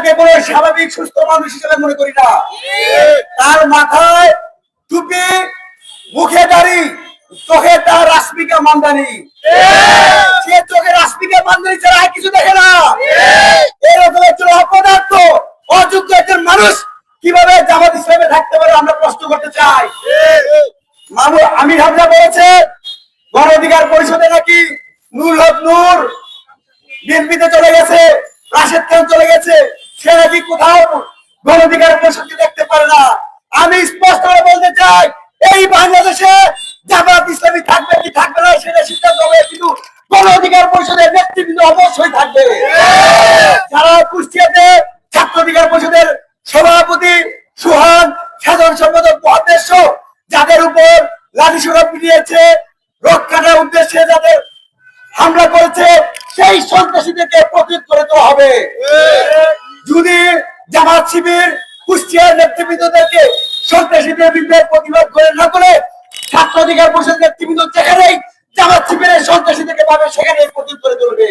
তাকে কোনো স্বাভাবিক সুস্থ মানুষ হিসেবে মনে করি না। তার মাথায় টুপি, মুখে দাড়ি, চোখে তার রাশ্মিকা মান্দানি। সে চোখে রাশ্মিকা মান্দানি ছাড়া আর কিছু দেখে না। এরকম একজন অপদার্থ, অযোগ্য একজন মানুষ কিভাবে জামাত ইসলামে থাকতে পারে আমরা প্রশ্ন করতে চাই। আমির হামজা বলেছে গণ অধিকার পরিষদে নাকি নূর হক নূর বিএনপিতে চলে গেছে, রাশেদ খান চলে গেছে, সে নাকি কোথাও গণ অধিকার পরিষদকে দেখতে পারে না। আমি স্পষ্ট করে বলতে চাই, এই বাংলাদেশে জামাত ইসলামী থাকবে কি থাকবে না সেটা সিদ্ধান্ত হবে, কিন্তু গণ অধিকার পরিষদের নেতৃবৃন্দ অবশ্যই থাকবে। যারা কুষ্টিয়াতে ছাত্র অধিকার পরিষদের সভাপতি সুহান, সাধারণ সম্পাদক মহাদেশ, যাদের উপর লাঠিসোঁটা পিটিয়েছে, রক্ষার উদ্দেশ্যে যাদের হামলা করেছে, সেই সন্ত্রাসীদেরকে প্রতিরোধ করে দেওয়া হবে। যদি জামাত শিবির কুষ্টিয়ার নেতৃবৃন্দদেরকে সন্ত্রাসীদের বিরুদ্ধে প্রতিবাদ করে না করে ছাত্র অধিকার পরিষদ নেতৃবৃন্দ যেখানেই জামাত শিবিরের সন্ত্রাসীদেরকে পাবে সেখানে প্রতিরোধ করে তুলবে।